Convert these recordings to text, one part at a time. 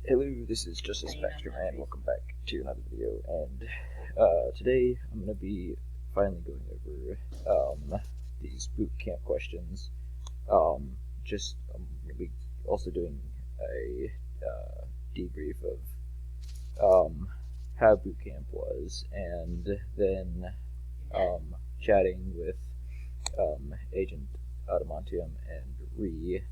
Hello, this is Justice Baxter, and welcome back to another video. And today I'm going to be finally going over these boot camp questions. I'm going to be also doing a debrief of how boot camp was, and then chatting with Agent Adamantium and Ree.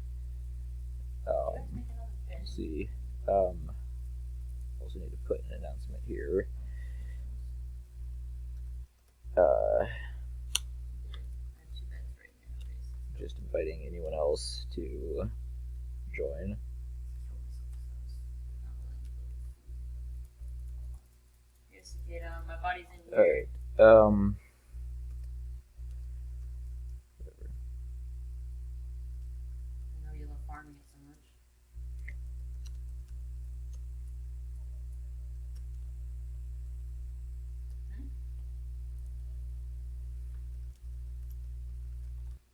Let's see. Also need to put an announcement here. Just inviting anyone else to join. My body's in here. Alright. I know you love farming it so much.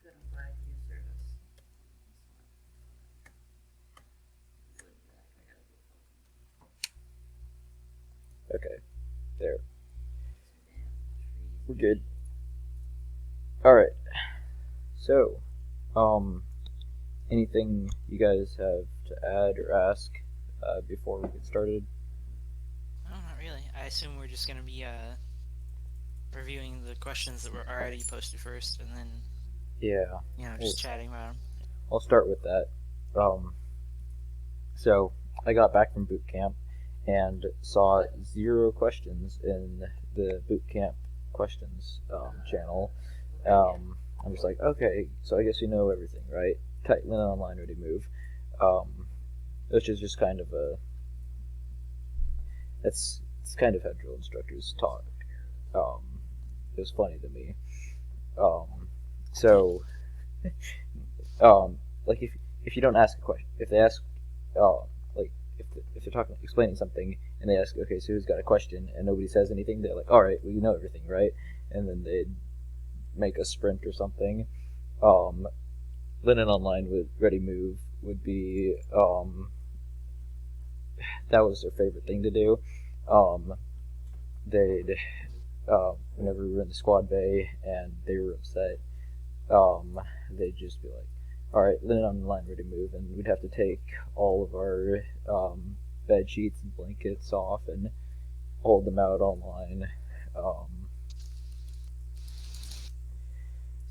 Good, I'm glad you service. Okay. There. We're good. Alright. So, anything you guys have to add or ask before we get started? No, not really. I assume we're just going to be reviewing the questions that were already posted first, and then just chatting about them. I'll start with that. So I got back from boot camp and saw 0 questions in the boot camp questions channel. I'm just like, okay, so I guess you know everything, right? Tight Linen Online, ready move. Which is just kind of it's kind of how drill instructors talk. It was funny to me. Like if you don't ask a question, if they ask, like if they're explaining something and they ask, okay, so who's got a question, and nobody says anything, they're like, all right, well, you know everything, right? And then they'd make a sprint or something. Linen Online with Ready Move would be that was their favorite thing to do. They'd whenever we were in the squad bay and they were upset, they'd just be like, all right, Linen Online, ready to move, and we'd have to take all of our bed sheets and blankets off and hold them out online.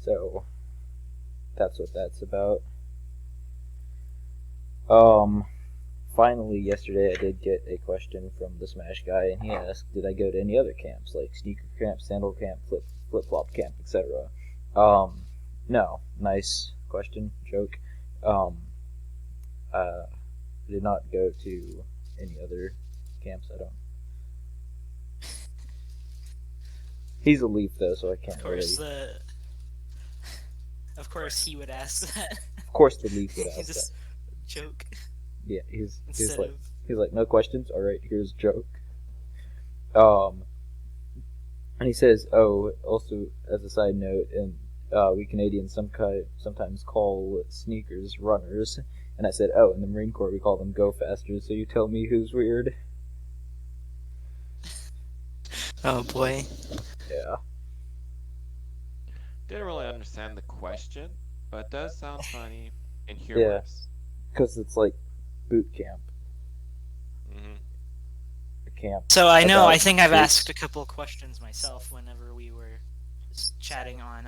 So that's what that's about. Finally, yesterday I did get a question from the Smash guy, and he asked, did I go to any other camps, like sneaker camp, sandal camp, flip-flop camp, etc.? No. Nice question, joke. I did not go to any other camps, I don't. He's a Leaf, though, so I can't really... Of course he would ask that. Of course the Leaf would ask that. Joke. Yeah, he's like, no questions? Alright, here's a joke. And he says, oh, also, as a side note, and we Canadians sometimes call sneakers runners. And I said, oh, in the Marine Corps we call them go fasters, so you tell me who's weird. Oh boy. Yeah. Didn't really understand the question, but it does sound funny and humorous. Yeah, because it's like boot camp. Mm-hmm. A camp. So I think I've asked a couple of questions myself whenever we were just chatting on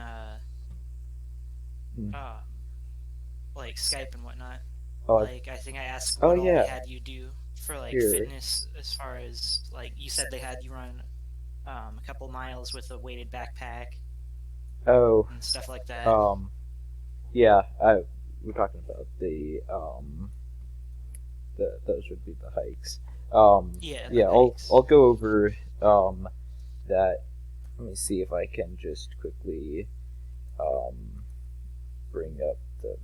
like Skype and whatnot. Like I think I asked what all they had you do for like fitness, as far as like you said they had you run a couple miles with a weighted backpack. Oh. And stuff like that. Yeah, we're talking about those would be the hikes. I'll go over that. Let me see if I can just quickly bring up the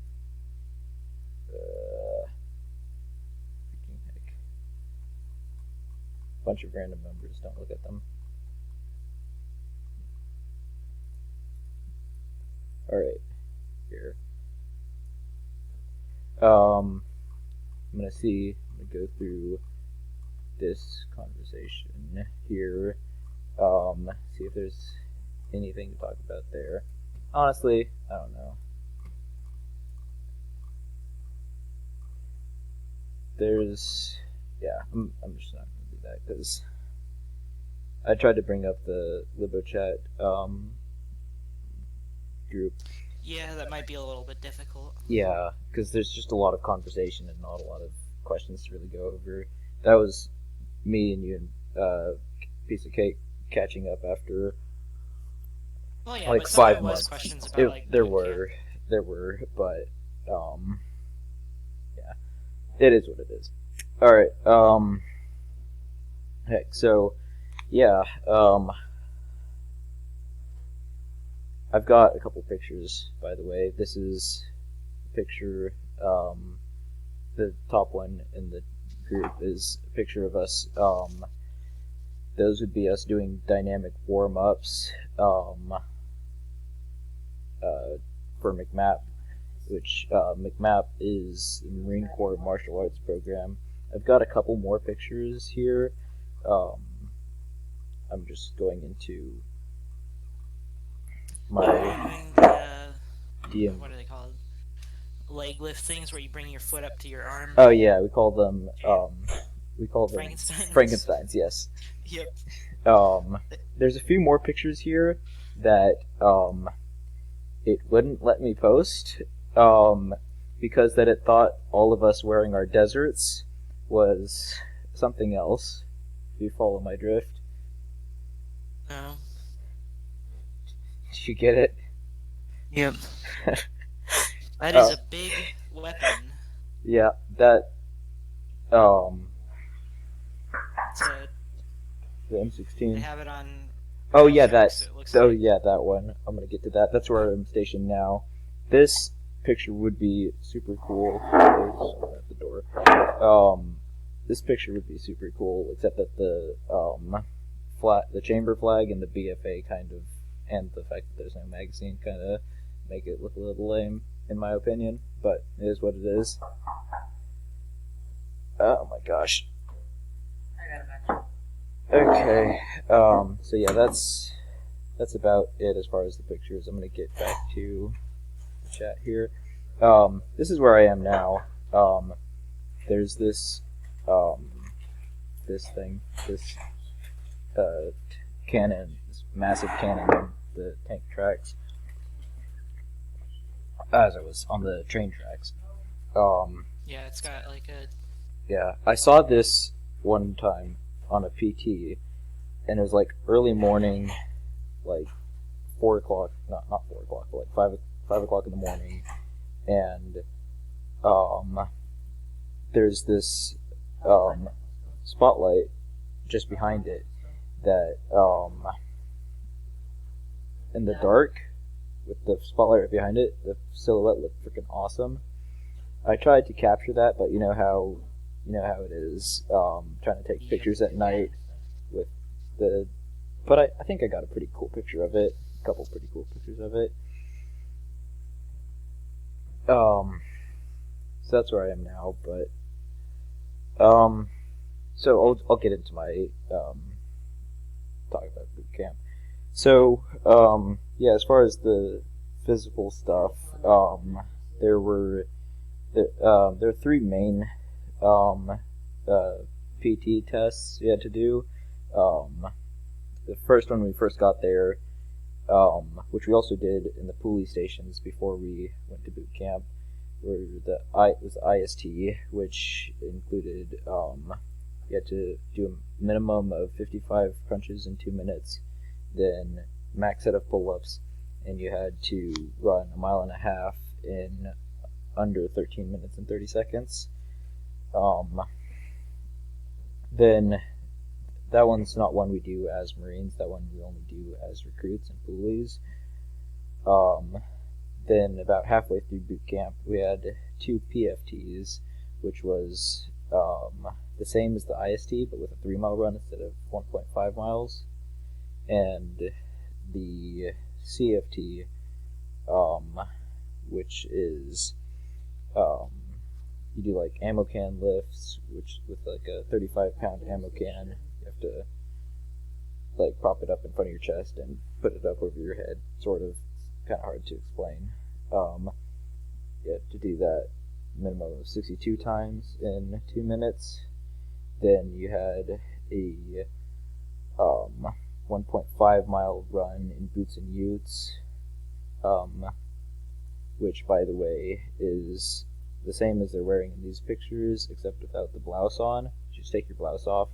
freaking heck. Bunch of random numbers, don't look at them. Alright, here. I'm gonna see I'm gonna go through this conversation here. See if there's anything to talk about there. Honestly, I don't know. I'm just not gonna do that because I tried to bring up the LiboChat group. Yeah, that might be a little bit difficult. Yeah, because there's just a lot of conversation and not a lot of questions to really go over. That was me and you and Piece of Cake catching up after like 5 months. Questions about, like, there were, but yeah, it is what it is. All right. Heck. So, yeah. I've got a couple pictures, by the way. This is a picture. The top one in the group is a picture of us. Those would be us doing dynamic warm-ups for MCMAP, which MCMAP is the Marine Corps martial arts program. I've got a couple more pictures here. I'm just going into my DM. What are they called? Leg lift things where you bring your foot up to your arm. Oh yeah, we call them Frankensteins. Yes. Yep. There's a few more pictures here that it wouldn't let me post because that it thought all of us wearing our deserts was something else. If you follow my drift. No. Did you get it? Yep. That is a big weapon. Yeah, that the M16. They have it on. Oh yeah, that. Like. Yeah, that one. I'm gonna get to that. That's where I'm stationed now. This picture would be super cool. At the door. This picture would be super cool, except that the the chamber flag and the BFA kind of, and the fact that there's no magazine kind of make it look a little lame, in my opinion. But it is what it is. Oh my gosh. I got it back. Okay, so yeah, that's about it as far as the pictures. I'm gonna get back to the chat here. This is where I am now. There's this, this thing, this, cannon, this massive cannon on the tank tracks. As I was on the train tracks. Yeah, it's got like a... Yeah, I saw this one time on a PT, and it was like early morning, like 4 o'clock, not 4 o'clock, but like 5 o'clock in the morning, and there's this spotlight just behind it that in the dark with the spotlight right behind it, the silhouette looked freaking awesome. I tried to capture that, but you know how it is, trying to take pictures at night with the... But I think I got a pretty cool picture of it. A couple pretty cool pictures of it. So that's where I am now, but... So I'll get into my, talk about boot camp. So, yeah, as far as the physical stuff, there were 3 main PT tests you had to do. The first one when we first got there, which we also did in the police stations before we went to boot camp, was IST, which included you had to do a minimum of 55 crunches in 2 minutes, then max set of pull-ups, and you had to run 1.5 miles in under 13 minutes and 30 seconds. Then that one's not one we do as Marines. That one we only do as recruits and poolies. Then about halfway through boot camp, we had 2 PFTs, which was the same as the IST, but with a 3-mile run instead of 1.5 miles. And the CFT, which is you do like ammo can lifts, which with like a 35-pound ammo can, you have to like prop it up in front of your chest and put it up over your head. Sort of, kind of hard to explain. You have to do that minimum of 62 times in 2 minutes. Then you had a 1.5 mile run in boots and utes, which, by the way, is the same as they're wearing in these pictures, except without the blouse on. You just take your blouse off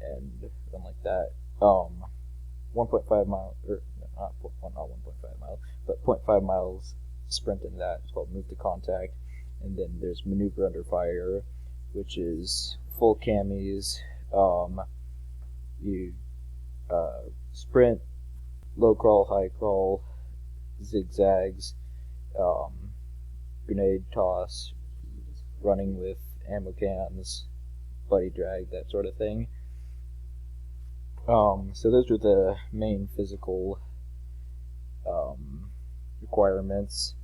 and run like that. 1.5 mile, or not 1.5 miles, but 0.5 miles sprint in that. It's called move to contact. And then there's maneuver under fire, which is full camis. You sprint, low crawl, high crawl, zigzags, grenade toss, running with ammo cans, buddy drag, that sort of thing. So those were the main physical requirements.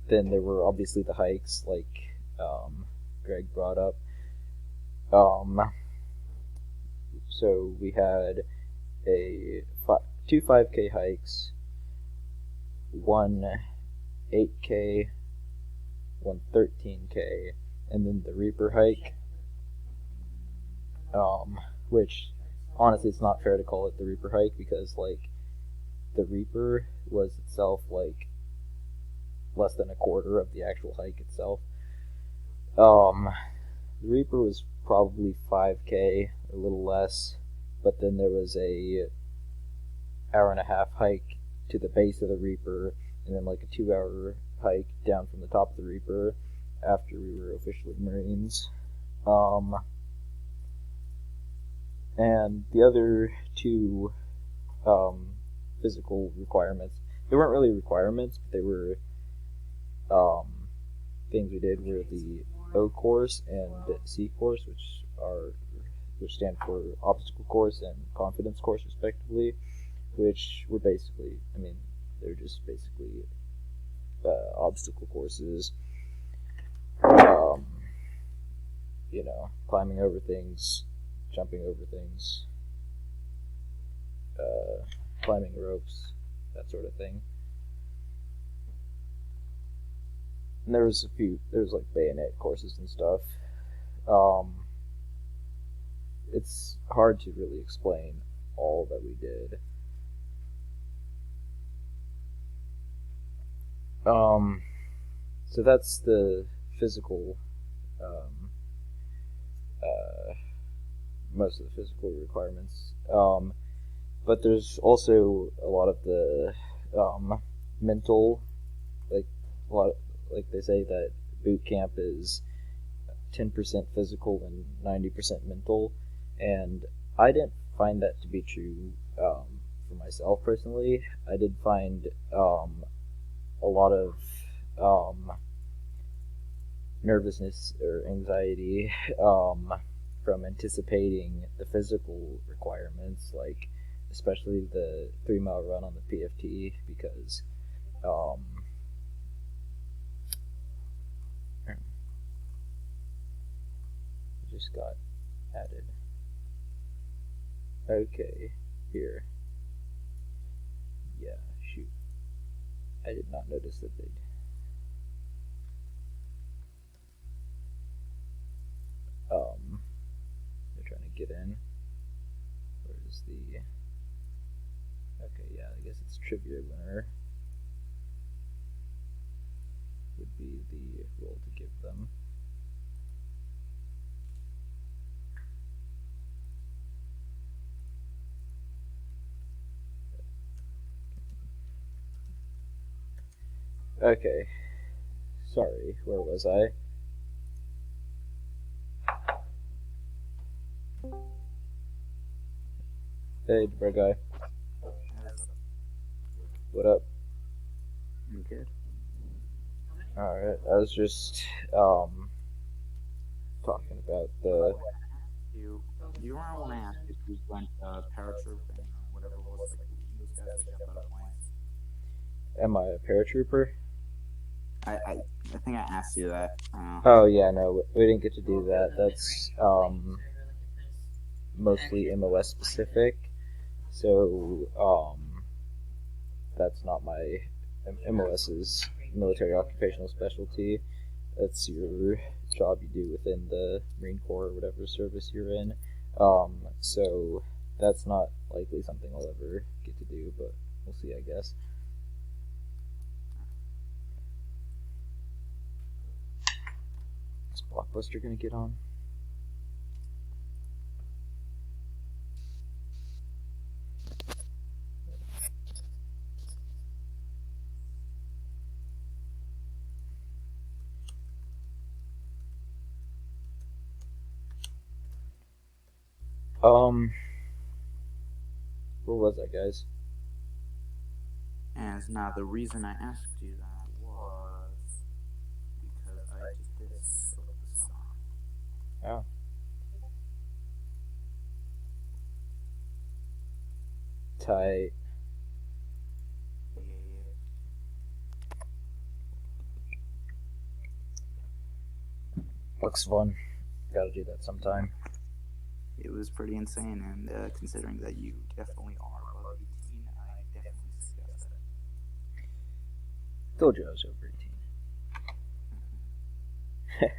Then there were obviously the hikes, like Greg brought up. So we had two 5K hikes, one 8K, one 13K, and then the Reaper hike. Which honestly, it's not fair to call it the Reaper hike because like the Reaper was itself like less than a quarter of the actual hike itself. The Reaper was probably 5K, a little less, but then there was a hour-and-a-half hike to the base of the Reaper, and then like a 2-hour hike down from the top of the Reaper after we were officially Marines. And the other two physical requirements, they weren't really requirements, but they were things we did, were the O course and C course, which stand for obstacle course and confidence course respectively, which were basically, they're just basically obstacle courses. Climbing over things, jumping over things, climbing ropes, that sort of thing. And there was like bayonet courses and stuff. It's hard to really explain all that we did. So that's the physical, most of the physical requirements. But there's also a lot of the mental, like they say that boot camp is 10% physical and 90% mental, and I didn't find that to be true for myself personally. I did find a lot of nervousness or anxiety from anticipating the physical requirements, like especially the 3-mile run on the PFT, because just got added. Okay, here. Yeah, shoot. I did not notice that they'd... They're trying to get in. Where's the... Okay, yeah, I guess it's trivia winner would be the role to give them. Okay, sorry, where was I? Hey, Debra guy. What up? I'm good. Alright, I was just talking about the... You want to ask if you went paratrooping or whatever it was, like those guys that jump out of planes. Am I a paratrooper? I think I asked you that. Oh yeah, no, we didn't get to do that. That's mostly MOS specific, so that's not my MOS's military occupational specialty. That's your job you do within the Marine Corps or whatever service you're in. So that's not likely something I'll ever get to do, but we'll see, I guess. Is Blockbuster gonna get on? Where was I, guys? And now the reason I asked you that was because I did this over the summer. Oh. Tight. Looks fun. Gotta do that sometime. It was pretty insane, and considering that you definitely are above 18, I definitely suggest it. Told you I was over 18.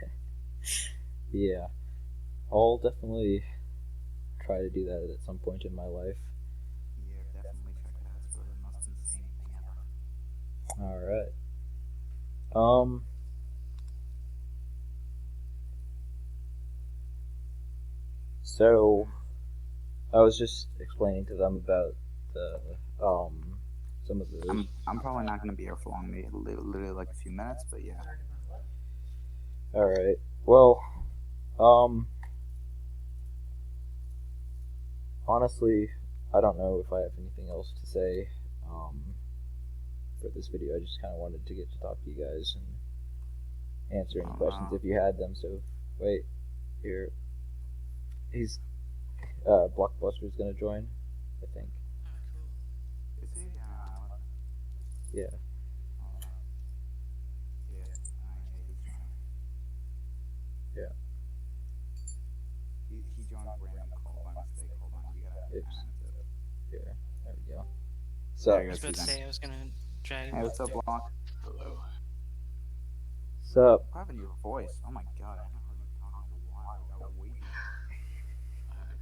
Yeah. I'll definitely try to do that at some point in my life. Yeah, definitely check it out. It's really the most insane thing ever. Alright. So, I was just explaining to them about the, some of the... I'm probably not going to be here for long, maybe literally like a few minutes, but yeah. Alright, well, honestly, I don't know if I have anything else to say, for this video. I just kind of wanted to get to talk to you guys and answer any questions if you had them, so, wait, here, he's, Blockbuster's gonna join, I think. Is he? Yeah. Yeah. He joined a random call by mistake. Hold on, you gotta. Oops. Here, there we go. So, I was about to say I was gonna drag him. Hey, what's up, there. Block? Hello. Sup? What happened to your voice? Oh my god, I haven't heard you talk in a while. I got waiting. I haven't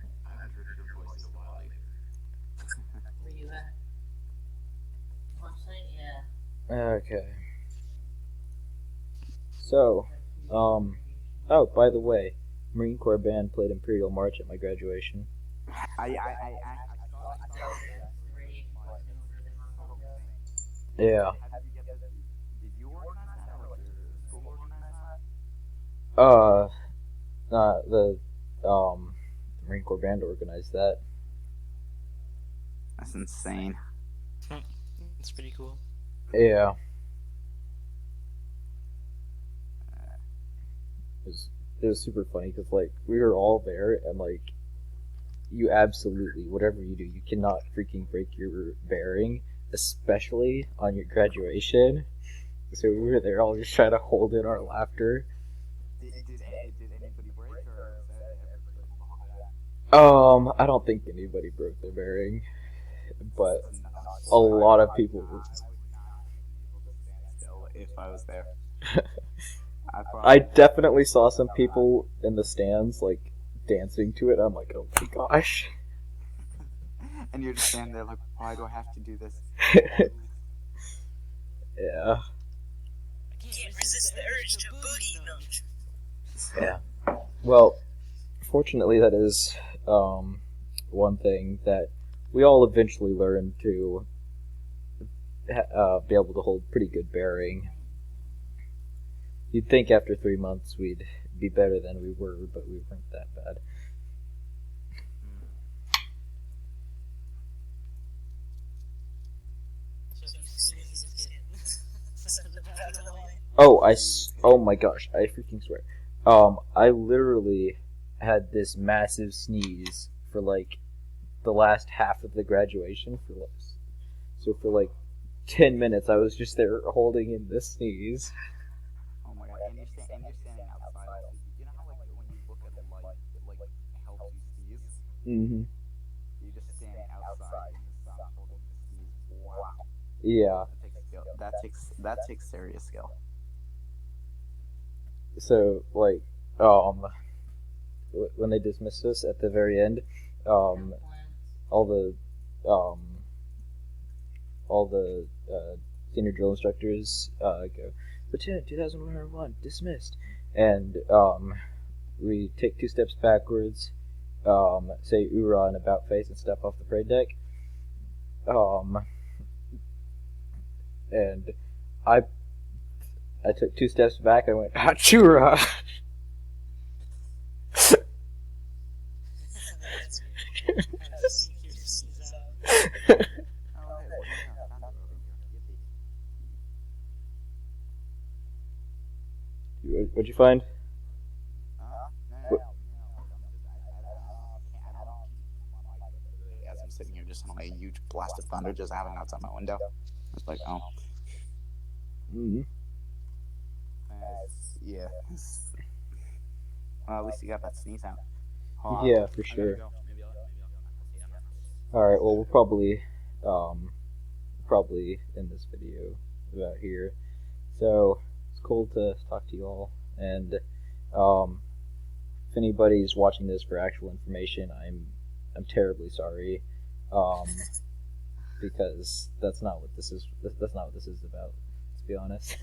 heard your voice in a while either. Where you at? Launch site? Yeah. Okay. So, oh, by the way, Marine Corps band played Imperial March at my graduation. I Yeah. Did you organize that or did your school organize that? The Marine Corps band organized that. That's insane. It's pretty cool. Yeah. It was super funny because, like, we were all there and, like, you absolutely, whatever you do, you cannot freaking break your bearing, especially on your graduation. So we were there all just trying to hold in our laughter. Did anybody break or is that everybody? I don't think anybody broke their bearing, but a lot of people were. I would not be able to stand still if I was there. I definitely saw some people in the stands, like, dancing to it. I'm like, oh my gosh. And you're just standing there like, why do I have to do this? Yeah. I can't resist the urge to boogie. Yeah. Well, fortunately, that is one thing that we all eventually learn to be able to hold pretty good bearing. You'd think after 3 months we'd be better than we were, but we weren't that bad. Oh my gosh, I freaking swear. I literally had this massive sneeze for like the last half of the graduation so for like 10 minutes I was just there holding in this sneeze. and you're standing outside. Also. You know how like when you look at the light, it like helps you sneeze. Mm-hmm. You just stand outside in the sun holding the sneeze. Wow. Yeah. That takes skill. That takes serious skill. So like, when they dismissed us at the very end, all the senior drill instructors go, Lieutenant 2101 dismissed, and we take 2 steps backwards, say "Oorah" and about face and step off the parade deck, and I took 2 steps back. I went "Achura." What'd you find? As I'm sitting here just on a huge blast of thunder just having outside my window. It's like, oh. Mm-hmm. Yeah. Well, at least you got that sneeze out. Yeah, for sure. Alright, well, we'll probably end this video about here. So, it's cool to talk to you all, and if anybody's watching this for actual information, I'm terribly sorry, because that's not what this is. That's not what this is about, to be honest.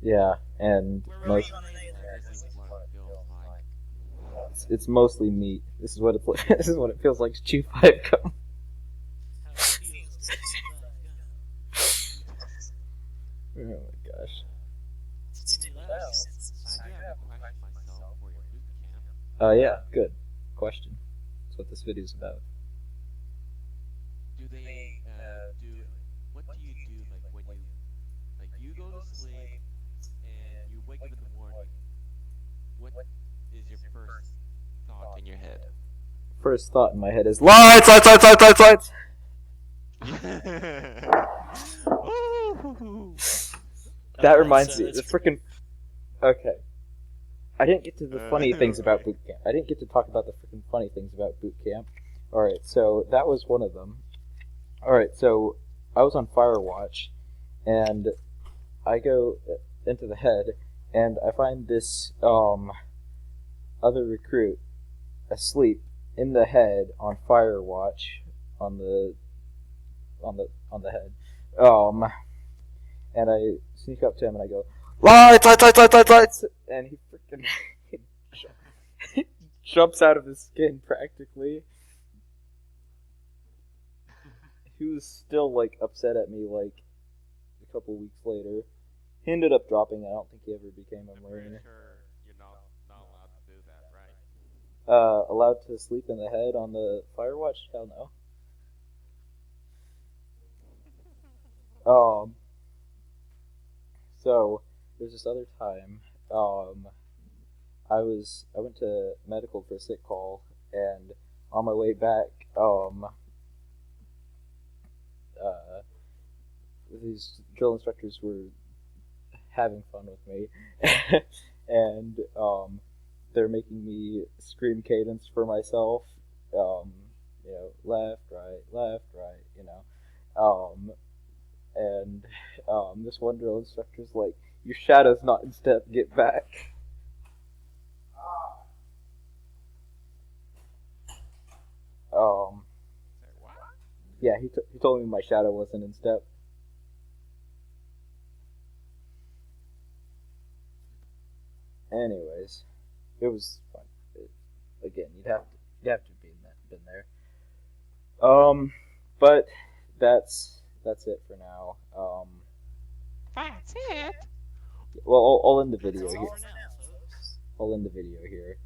Yeah, and it's mostly meat. This is what it's like. This is what it feels like to chew 5 gum. Oh my gosh. Yeah, good question. That's what this video is about. What do you do when you go to sleep and you wake up in the morning? What is your first thought in your head? First thought in my head is lights, lights, lights, lights, lights, lights. That reminds me, the freaking. Okay. I didn't get to the funny things about boot camp. I didn't get to talk about the freaking funny things about boot camp. Alright, so that was one of them. Alright, so I was on Firewatch, and I go into the head, and I find this other recruit asleep in the head on Firewatch on the head. And I sneak up to him and I go, lights, lights, lights, lights, lights, lights, and he freaking jumps out of his skin practically. He was still like upset at me like a couple weeks later. He ended up dropping it. I don't think he ever became a Marine. I'm sure you're not allowed to do that, right? Allowed to sleep in the head on the Firewatch? Hell no. So there's this other time, I went to medical for a sick call, and on my way back, these drill instructors were having fun with me, and they're making me scream cadence for myself, left, right, and this one drill instructor's like, your shadow's not in step, get back. Yeah, he told me my shadow wasn't in step. Anyways, it was fun. Again, you'd have to have been there. But that's it for now. That's it. Well, I'll end the video here. I'll end the video here.